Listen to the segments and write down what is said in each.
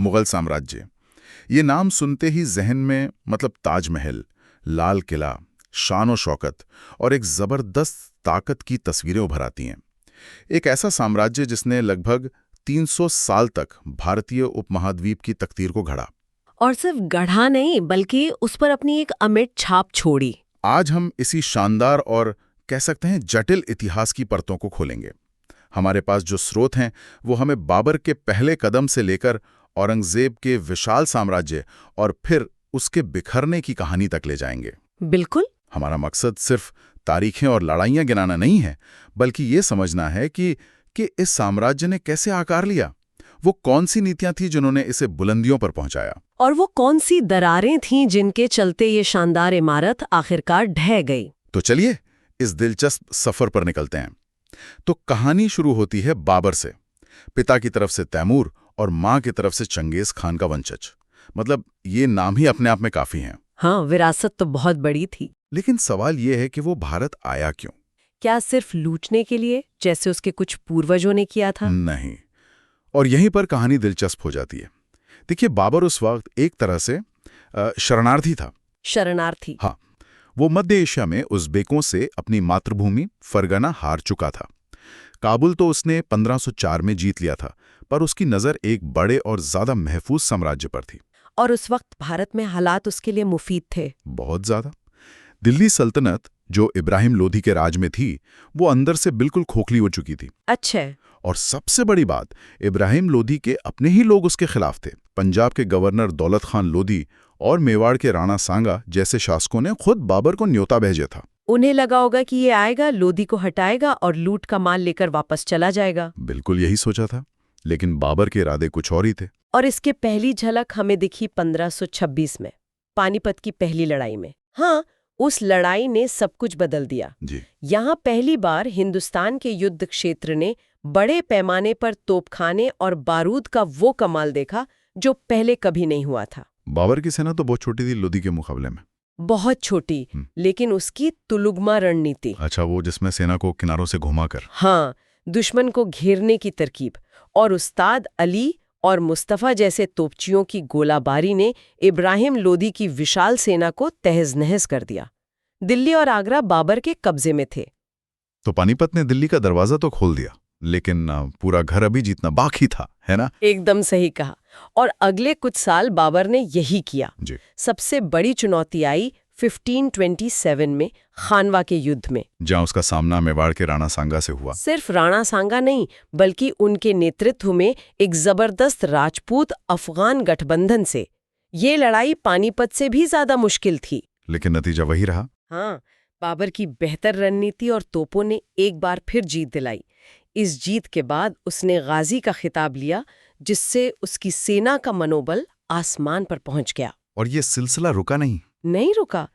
मुगल साम्राज्य। ये नाम सुनते ही जहन में मतलब ताजमहल, लाल किला, शान और शौकत और एक जबरदस्त ताकत की तस्वीरें उभर आती हैं। एक ऐसा साम्राज्य जिसने लगभग 300 साल तक भारतीय उपमहाद्वीप की तकदीर को घड़ा। और सिर्फ गढ़ा नहीं बल्कि उस पर अपनी एक अमिट छाप छोड़ी। आज हम इसी शानदार और कह सकते हैं जटिल इतिहास की परतों को खोलेंगे। हमारे पास जो स्रोत हैं वो हमें बाबर के पहले कदम से लेकर औरंगजेब के विशाल साम्राज्य और फिर उसके बिखरने की कहानी तक ले जाएंगे। बिल्कुल। हमारा मकसद सिर्फ तारीखें और लड़ाइयां गिनाना नहीं है, बल्कि ये समझना है कि इस साम्राज्य ने कैसे आकार लिया, वो कौन सी नीतियां थी जिन्होंने इसे बुलंदियों पर पहुंचाया, और वो कौन सी दरारें थीं जिनके चलते ये शानदार इमारत आखिरकार ढह गई। तो चलिए इस दिलचस्प सफर पर निकलते हैं। तो कहानी शुरू होती है बाबर से, पिता की तरफ से तैमूर और माँ की तरफ से चंगेज खान का वंशज। मतलब ये नाम ही अपने आप में काफी हैं। हाँ, विरासत तो बहुत बड़ी थी। लेकिन सवाल ये है कि वो भारत आया क्यों? क्या सिर्फ लूटने के लिए, जैसे उसके कुछ पूर्वजों ने किया था? नहीं। और यहीं पर कहानी दिलचस्प हो जाती है। देखिए, बाबर उस वक्त एक तरह से शरणार्थी था। शरणार्थी? हाँ, वो मध्य एशिया में उज़्बेकों से अपनी मातृभूमि फरगना हार चुका था। काबुल तो उसने 1504 में जीत लिया था, पर उसकी नज़र एक बड़े और ज़्यादा महफूज साम्राज्य पर थी। और उस वक्त भारत में हालात उसके लिए मुफीद थे। बहुत ज़्यादा। दिल्ली सल्तनत जो इब्राहिम लोधी के राज में थी, वो अंदर से बिल्कुल खोखली हो चुकी थी। अच्छा। और सबसे बड़ी बात, इब्राहिम लोधी के अपने ही लोग उसके खिलाफ थे। पंजाब के गवर्नर दौलत खान लोधी और मेवाड़ के राणा सांगा जैसे शासकों ने खुद बाबर को न्योता भेजा था। उन्हें लगा होगा कि ये आएगा, लोधी को हटाएगा और लूट का माल लेकर वापस चला जाएगा। बिल्कुल यही सोचा था, लेकिन बाबर के इरादे कुछ और ही थे। और इसके पहली झलक हमें दिखी 1526 में, पानीपत की पहली लड़ाई में। हाँ, उस लड़ाई ने सब कुछ बदल दिया जी। यहाँ पहली बार हिंदुस्तान के युद्ध क्षेत्र ने बड़े पैमाने पर तोपखाने और बारूद का वो कमाल देखा जो पहले कभी नहीं हुआ था। बाबर की सेना तो बहुत छोटी थी लोधी के मुकाबले में। बहुत छोटी, लेकिन उसकी तुलुगमा रणनीति। अच्छा, वो जिसमें सेना को किनारों से घुमाकर। हाँ, दुश्मन को घेरने की तरकीब। और उस्ताद अली और मुस्तफा जैसे तोपचियों की गोलाबारी ने इब्राहिम लोधी की विशाल सेना को तहस-नहस कर दिया। दिल्ली और आगरा बाबर के कब्जे में थे। तो पानीपत ने दिल्ली का दरवाजा तो खोल दिया, लेकिन पूरा घर अभी जीतना बाकी था, है ना? एकदम सही कहा। और अगले कुछ साल बाबर ने यही किया। जी। सबसे बड़ी चुनौती आई 1527 में खानवा के युद्ध में, जहां उसका सामना मेवाड़ के राणा सांगा से हुआ। सिर्फ राणा सांगा नहीं, बल्कि उनके नेतृत्व में एक जबरदस्त राजपूत अफगान गठबंधन से। ये लड़ाई पानीपत से भी ज्यादा मुश्किल थी। लेकिन नतीजा वही रहा। हाँ, बाबर की बेहतर रणनीति और तोपों ने एक बार फिर जीत दिलाई। इस जीत के बाद उसने गाजी का खिताब लिया, जिससे उसकी सेना का मनोबल आसमान पर पहुंच गया। और ये सिलसिला रुका नहीं रुका।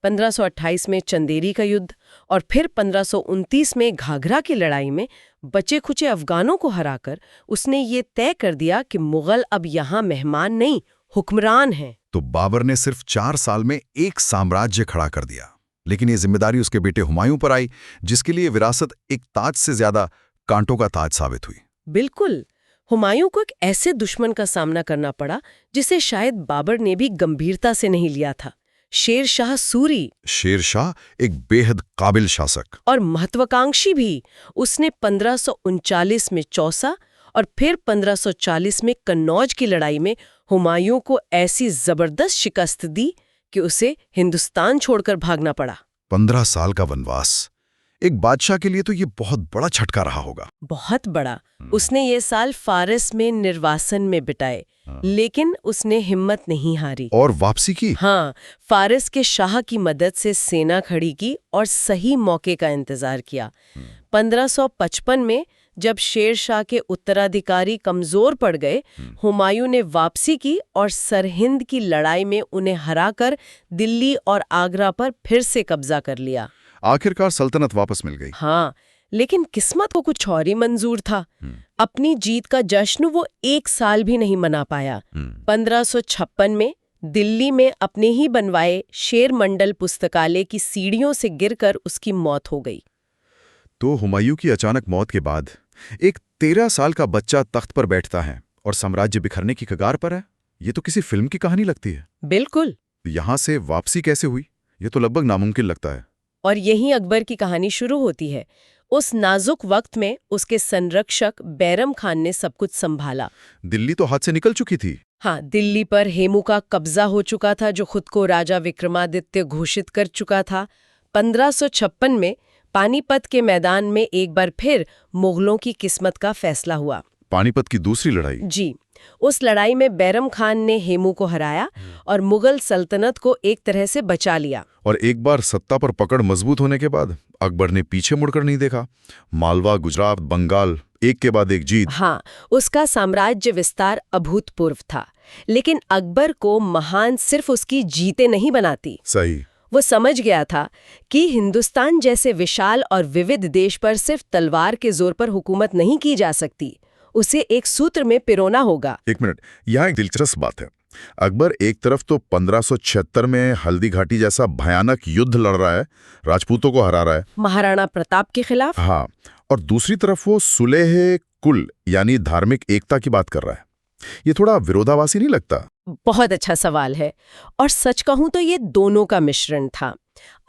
1528 में चंदेरी का युद्ध और फिर 1529 में घाघरा की लड़ाई में बचे खुचे अफगानों को हराकर उसने ये तय कर दिया कि मुगल अब यहाँ मेहमान नहीं, हुक्मरान हैं। तो बाबर ने सिर्फ 4 साल में एक साम्राज्य खड़ा कर दिया। लेकिन ये जिम्मेदारी उसके बेटे हुमायूं पर आई, जिसके लिए विरासत एक ताज से ज्यादा कांटों का ताज साबित हुई। बिल्कुल। हुमायूं को एक ऐसे दुश्मन का सामना करना पड़ा जिसे शायद बाबर ने भी गंभीरता से नहीं लिया था। शेर शाह सूरी। शेर शाह एक बेहद काबिल शासक और महत्वाकांक्षी भी। उसने 1539 में चौसा और फिर 1540 में कन्नौज की लड़ाई में हुमायूं को ऐसी जबरदस्त शिकस्त दी कि उसे हिंदुस्तान छोड़कर भागना पड़ा। 15 साल का वनवास एक बादशाह के लिए तो ये बहुत बड़ा झटका रहा होगा। बहुत बड़ा। उसने ये साल फारस में निर्वासन में बिताए, लेकिन उसने हिम्मत नहीं हारी और वापसी की। हाँ, फारस के शाह की मदद से सेना खड़ी की और सही मौके का इंतजार किया। 1555 में जब शेर शाह के उत्तराधिकारी कमजोर पड़ गए, हुमायूं ने वापसी की और सरहिंद की लड़ाई में उन्हें हराकर दिल्ली और आगरा पर फिर से कब्जा कर लिया। आखिरकार सल्तनत वापस मिल गई। हाँ, लेकिन किस्मत को कुछ और ही मंजूर था। अपनी जीत का जश्न वो एक साल भी नहीं मना पाया। 1556 में दिल्ली में अपने ही बनवाए शेर मंडल पुस्तकालय की सीढ़ियों से गिरकर उसकी मौत हो गई। तो हुमायूं की अचानक मौत के बाद एक 13 साल का बच्चा तख्त पर बैठता है और साम्राज्य बिखरने की कगार पर है। ये तो किसी फिल्म की कहानी लगती है। बिल्कुल। यहाँ से वापसी कैसे हुई, ये तो लगभग नामुमकिन लगता है। और यहीं अकबर की कहानी शुरू होती है। उस नाजुक वक्त में उसके संरक्षक बैरम खान ने सब कुछ संभाला। दिल्ली तो हाथ से निकल चुकी थी। हाँ, दिल्ली पर हेमू का कब्जा हो चुका था, जो खुद को राजा विक्रमादित्य घोषित कर चुका था। 1556 में पानीपत के मैदान में एक बार फिर मुगलों की किस्मत का फैसला हुआ। पानीपत की दूसरी लड़ाई? जी। उस लड़ाई में बैरम खान ने हेमू को हराया और मुगल सल्तनत को एक तरह से बचा लिया। और एक बार सत्ता पर पकड़ मजबूत होने के बाद अकबर ने पीछे मुड़कर नहीं देखा। मालवा, गुजरात, बंगाल, एक के बाद एक जीत। हाँ, उसका साम्राज्य विस्तार अभूतपूर्व था। लेकिन अकबर को महान सिर्फ उसकी जीतें नहीं बनाती। सही। वो समझ गया था कि हिंदुस्तान जैसे विशाल और विविध देश पर सिर्फ तलवार के जोर पर हुकूमत नहीं की जा सकती, उसे एक सूत्र में पिरोना होगा। एक मिनट, यहाँ एक दिलचस्प बात है। अकबर एक तरफ तो 1576 में हल्दी घाटी जैसा भयानक युद्ध लड़ रहा है, राजपूतों को हरा रहा है, महाराणा प्रताप के खिलाफ। हाँ, और दूसरी तरफ वो सुलेह कुल यानी धार्मिक एकता की बात कर रहा है। ये थोड़ा विरोधाभासी नहीं लगता? बहुत अच्छा सवाल है। और सच कहूं तो ये दोनों का मिश्रण था।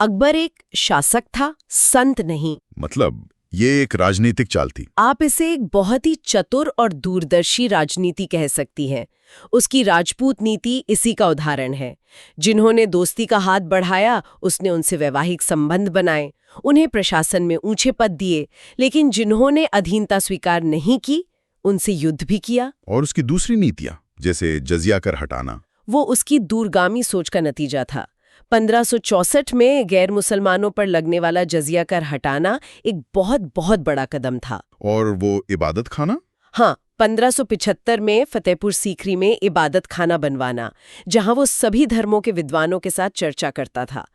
अकबर एक शासक था, संत नहीं। मतलब ये एक राजनीतिक चाल थी। आप इसे एक बहुत ही चतुर और दूरदर्शी राजनीति कह सकती हैं। उसकी राजपूत नीति इसी का उदाहरण है। जिन्होंने दोस्ती का हाथ बढ़ाया, उसने उनसे वैवाहिक संबंध बनाए, उन्हें प्रशासन में ऊंचे पद दिए। लेकिन जिन्होंने अधीनता स्वीकार नहीं की, उनसे युद्ध भी किया। और उसकी दूसरी नीतियां, जैसे जजिया कर हटाना, वो उसकी दूरगामी सोच का नतीजा था। 1564 में गैर मुसलमानों पर लगने वाला जजिया कर हटाना एक बहुत बहुत बड़ा कदम था। और वो इबादत खाना? हाँ, 1575 में फतेहपुर सीकरी में इबादत खाना बनवाना, जहां वो सभी धर्मों के विद्वानों के साथ चर्चा करता था।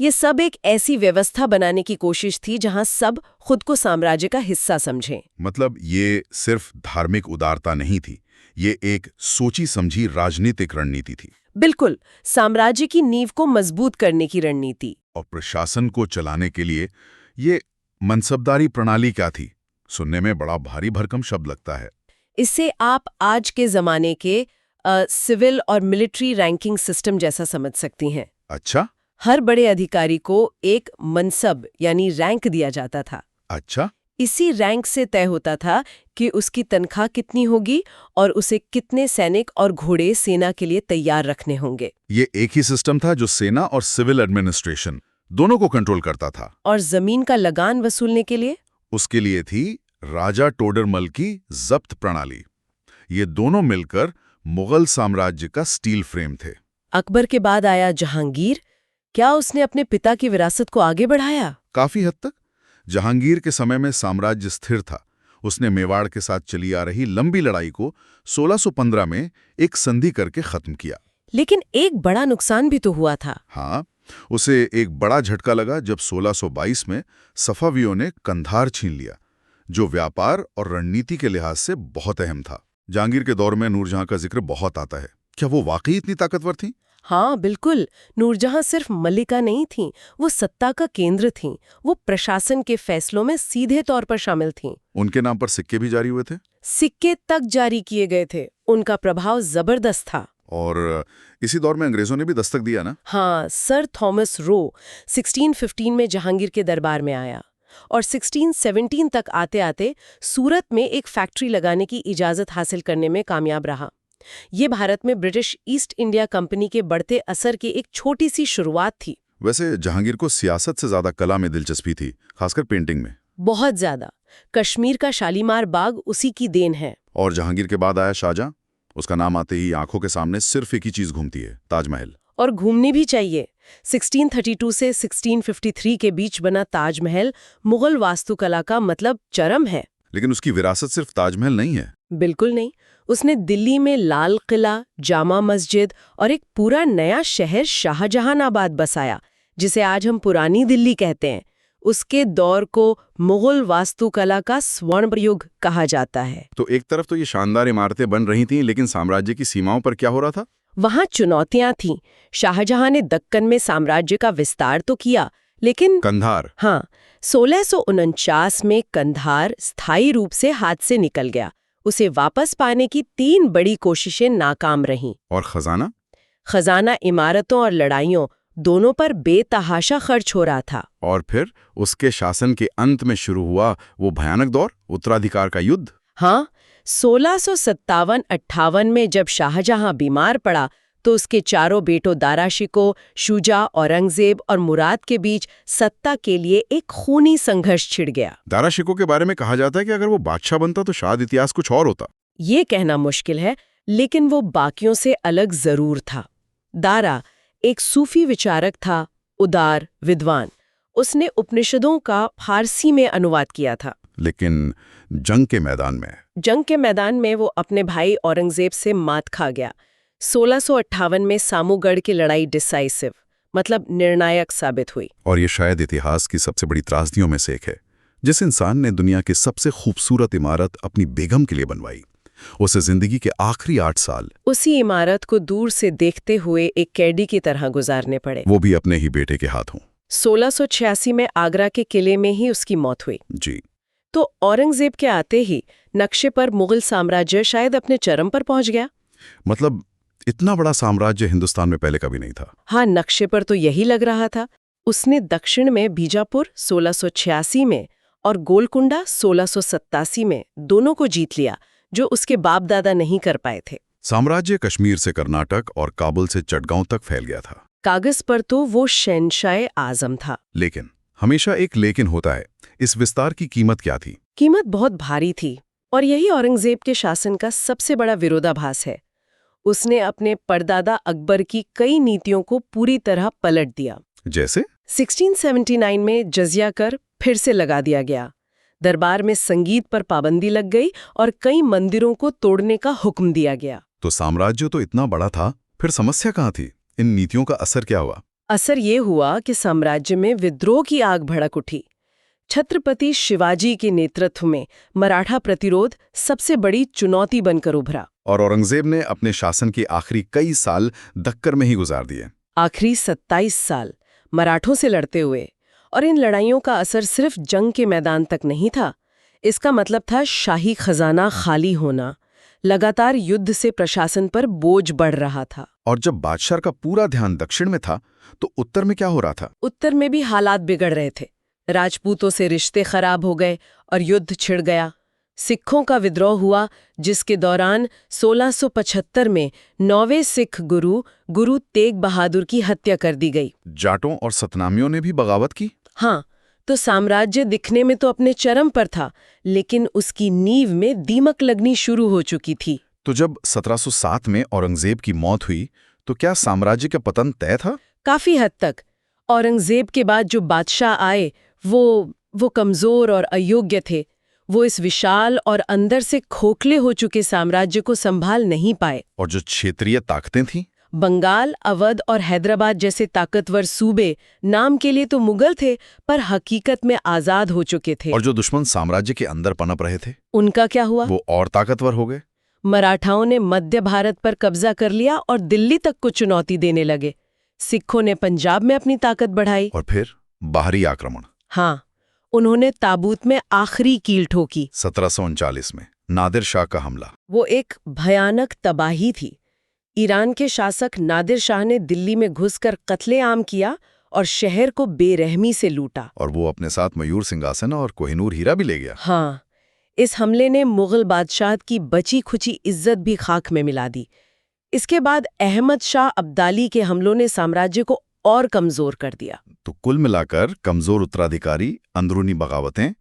ये सब एक ऐसी व्यवस्था बनाने की कोशिश थी जहां सब खुद को साम्राज्य का हिस्सा समझें। मतलब ये सिर्फ धार्मिक उदारता नहीं थी, ये एक सोची समझी राजनीतिक रणनीति थी। बिल्कुल, साम्राज्य की नींव को मजबूत करने की रणनीति। और प्रशासन को चलाने के लिए ये मनसबदारी प्रणाली क्या थी? सुनने में बड़ा भारी भरकम शब्द लगता है। इसे आप आज के जमाने के सिविल और मिलिट्री रैंकिंग सिस्टम जैसा समझ सकती हैं। अच्छा? हर बड़े अधिकारी को एक मनसब यानी रैंक दिया जाता था। अच्छा? इसी रैंक से तय होता था कि उसकी तनख्वाह कितनी होगी और उसे कितने सैनिक और घोड़े सेना के लिए तैयार रखने होंगे। ये एक ही सिस्टम था जो सेना और सिविल एडमिनिस्ट्रेशन दोनों को कंट्रोल करता था। और जमीन का लगान वसूलने के लिए? उसके लिए थी राजा टोडरमल की जब्त प्रणाली। ये दोनों मिलकर मुगल साम्राज्य का स्टील फ्रेम थे। अकबर के बाद आया जहांगीर। क्या उसने अपने पिता की विरासत को आगे बढ़ाया? काफी हद तक। जहांगीर के समय में साम्राज्य स्थिर था। उसने मेवाड़ के साथ चली आ रही लंबी लड़ाई को 1615 में एक संधि करके खत्म किया। लेकिन एक बड़ा नुकसान भी तो हुआ था। हाँ, उसे एक बड़ा झटका लगा जब 1622 में सफावियों ने कंधार छीन लिया, जो व्यापार और रणनीति के लिहाज से बहुत अहम था। जहांगीर के दौर में नूरजहां का जिक्र बहुत आता है। क्या वो वाकई इतनी ताकतवर थी? हाँ बिल्कुल, नूरजहां सिर्फ मल्लिका नहीं थीं, वो सत्ता का केंद्र थीं। वो प्रशासन के फैसलों में सीधे तौर पर शामिल थीं। उनके नाम पर सिक्के भी जारी हुए थे? सिक्के तक जारी किए गए थे। उनका प्रभाव जबरदस्त था। और इसी दौर में अंग्रेजों ने भी दस्तक दिया ना? हाँ, सर थॉमस रो 1615 में जहांगीर के दरबार में आया और 1617 तक आते आते सूरत में एक फैक्ट्री लगाने की इजाजत हासिल करने में कामयाब रहा। ये भारत में ब्रिटिश ईस्ट इंडिया कंपनी के बढ़ते असर की एक छोटी सी शुरुआत थी। वैसे जहांगीर को सियासत से ज्यादा कला में दिलचस्पी थी, खासकर पेंटिंग में। बहुत ज्यादा। कश्मीर का शालीमार बाग उसी की देन है। और जहांगीर के बाद आया शाहजहां। उसका नाम आते ही आंखों के सामने सिर्फ एक ही चीज घूमती है, ताजमहल। और घूमनी भी चाहिए। 1632 से 1653 के बीच बना ताजमहल मुगल वास्तुकला का मतलब चरम है। लेकिन उसकी विरासत सिर्फ ताजमहल नहीं है। बिल्कुल नहीं। उसने दिल्ली में लाल किला, जामा मस्जिद और एक पूरा नया शहर शाहजहानाबाद बसाया, जिसे आज हम पुरानी दिल्ली कहते हैं। उसके दौर को मुगल वास्तुकला का स्वर्ण युग कहा जाता है। तो एक तरफ तो ये शानदार इमारतें बन रही थीं, लेकिन साम्राज्य की सीमाओं पर क्या हो रहा था? वहां चुनौतियां थीं। शाहजहां ने दक्कन में साम्राज्य का विस्तार तो किया, लेकिन कंधार। हाँ, 1649 में कंधार स्थायी रूप से हाथ से निकल गया। उसे वापस पाने की 3 बड़ी कोशिशें नाकाम रहीं। और खजाना? खजाना इमारतों और लड़ाइयों दोनों पर बेतहाशा खर्च हो रहा था। और फिर उसके शासन के अंत में शुरू हुआ वो भयानक दौर, उत्तराधिकार का युद्ध। हाँ, 1657-58 में जब शाहजहां बीमार पड़ा तो उसके चारों बेटों दाराशिको, शुजा, औरंगजेब और मुराद के बीच सत्ता के लिए एक खूनी संघर्ष छिड़ गया। दाराशिको के बारे में कहा जाता है कि अगर वो बादशाह बनता तो शायद इतिहास कुछ और होता। ये कहना मुश्किल है, लेकिन वो बाकियों से अलग जरूर था। दारा एक सूफी विचारक था, उदार, विद्वान। उसने उपनिषदों का फारसी में अनुवाद किया था। लेकिन जंग के मैदान में वो अपने भाई औरंगजेब से मात खा गया। 1658 में सामूगढ़ की लड़ाई डिसाइसिव मतलब निर्णायक साबित हुई। और ये शायद इतिहास की सबसे बड़ी त्रासदियों में से एक है। जिस इंसान ने दुनिया की सबसे खूबसूरत इमारत अपनी बेगम के लिए बनवाई, उसे जिंदगी के आखिरी 8 साल उसी इमारत को दूर से देखते हुए एक कैदी की तरह गुजारने पड़े, वो भी अपने ही बेटे के हाथों। 1686 में आगरा के किले में ही उसकी मौत हुई। जी। तो औरंगजेब के आते ही नक्शे पर मुगल साम्राज्य शायद अपने चरम पर पहुंच गया। मतलब इतना बड़ा साम्राज्य हिंदुस्तान में पहले कभी नहीं था। हाँ, नक्शे पर तो यही लग रहा था। उसने दक्षिण में बीजापुर 1686 में और गोलकुंडा 1687 में दोनों को जीत लिया, जो उसके बाप दादा नहीं कर पाए थे। साम्राज्य कश्मीर से कर्नाटक और काबुल से चटगांव तक फैल गया था। कागज पर तो वो शहंशाह आजम था। लेकिन हमेशा एक लेकिन होता है। इस विस्तार की कीमत क्या थी? कीमत बहुत भारी थी, और यही औरंगजेब के शासन का सबसे बड़ा विरोधाभास है। उसने अपने परदादा अकबर की कई नीतियों को पूरी तरह पलट दिया। जैसे 1679 में जजिया कर फिर से लगा दिया गया। दरबार में संगीत पर पाबंदी लग गई और कई मंदिरों को तोड़ने का हुक्म दिया गया। तो साम्राज्य तो इतना बड़ा था, फिर समस्या कहाँ थी? इन नीतियों का असर क्या हुआ? असर ये हुआ कि साम्राज्य में विद्रोह की आग भड़क उठी। छत्रपति शिवाजी के नेतृत्व में मराठा प्रतिरोध सबसे बड़ी चुनौती बनकर उभरा। और औरंगजेब ने अपने शासन के आखिरी कई साल दक्कर में ही गुजार दिए। आखिरी 27 साल मराठों से लड़ते हुए। और इन लड़ाइयों का असर सिर्फ जंग के मैदान तक नहीं था। इसका मतलब था शाही खजाना खाली होना। लगातार युद्ध से प्रशासन पर बोझ बढ़ रहा था। और जब बादशाह का पूरा ध्यान दक्षिण में था, तो उत्तर में क्या हो रहा था? उत्तर में भी हालात बिगड़ रहे थे। राजपूतों से रिश्ते खराब हो गए और युद्ध छिड़ गया। सिखों का विद्रोह हुआ, जिसके दौरान 1675 में 9वें सिख गुरु तेग बहादुर की हत्या कर दी गई। जाटों और सतनामियों ने भी बगावत की। हाँ, तो साम्राज्य दिखने में तो अपने चरम पर था, लेकिन उसकी नींव में दीमक लगनी शुरू हो चुकी थी। तो जब 1707 में औरंगजेब की मौत हुई, तो क्या साम्राज्य का पतन तय था? काफी हद तक। औरंगजेब के बाद जो बादशाह आए वो कमजोर और अयोग्य थे। वो इस विशाल और अंदर से खोखले हो चुके साम्राज्य को संभाल नहीं पाए। और जो क्षेत्रीय ताकतें थीं, बंगाल, अवध और हैदराबाद जैसे ताकतवर सूबे नाम के लिए तो मुगल थे, पर हकीकत में आजाद हो चुके थे। और जो दुश्मन साम्राज्य के अंदर पनप रहे थे, उनका क्या हुआ? वो और ताकतवर हो गए। मराठाओं ने मध्य भारत पर कब्जा कर लिया और दिल्ली तक को चुनौती देने लगे। सिखों ने पंजाब में अपनी ताकत बढ़ाई। और फिर बाहरी आक्रमण। हाँ, उन्होंने ताबूत में आखिरी कील ठोकी। 1739 में नादिर शाह का हमला। वो एक भयानक तबाही थी। ईरान के शासक नादिर शाह ने दिल्ली में घुसकर कत्लेआम किया और शहर को बेरहमी से लूटा। और वो अपने साथ मयूर सिंहासन और कोहिनूर हीरा भी ले गया। हाँ, इस हमले ने मुगल बादशाह की बची खुची इज्जत भी खाक में मिला दी। इसके बाद अहमद शाह अब्दाली के हमलों ने साम्राज्य को और कमजोर कर दिया। तो कुल मिलाकर कमजोर उत्तराधिकारी, अंदरूनी बगावतें,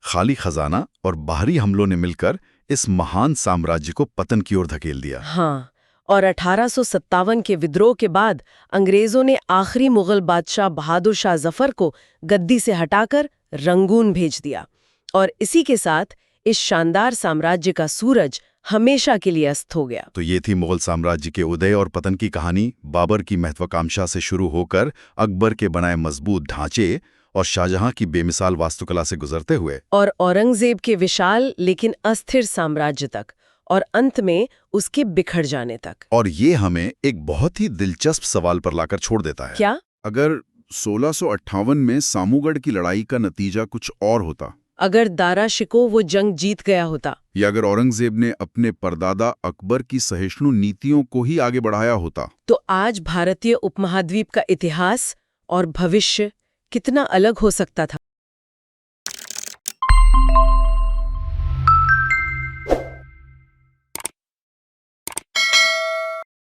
खाली खजाना और बाहरी हमलों ने मिलकर इस महान साम्राज्य को पतन की ओर धकेल दिया। हाँ, और 1857 के विद्रोह के बाद अंग्रेजों ने आखिरी मुगल बादशाह बहादुर शाह जफर को गद्दी से हटाकर रंगून भेज दिया। और इसी के साथ इस शानदार साम्राज्य का सूरज हमेशा के लिए अस्त हो गया। तो ये थी मुगल साम्राज्य के उदय और पतन की कहानी। बाबर की महत्वाकांक्षा से शुरू होकर अकबर के बनाए मजबूत ढांचे और शाहजहां की बेमिसाल वास्तुकला से गुजरते हुए और औरंगजेब के विशाल लेकिन अस्थिर साम्राज्य तक, और अंत में उसके बिखर जाने तक। और ये हमें एक बहुत ही दिलचस्प सवाल पर लाकर छोड़ देता है। क्या? अगर 1658 में सामूगढ़ की लड़ाई का नतीजा कुछ और होता, अगर दारा शिको वो जंग जीत गया होता, या अगर औरंगजेब ने अपने परदादा अकबर की सहिष्णु नीतियों को ही आगे बढ़ाया होता, तो आज भारतीय उपमहाद्वीप का इतिहास और भविष्य कितना अलग हो सकता था।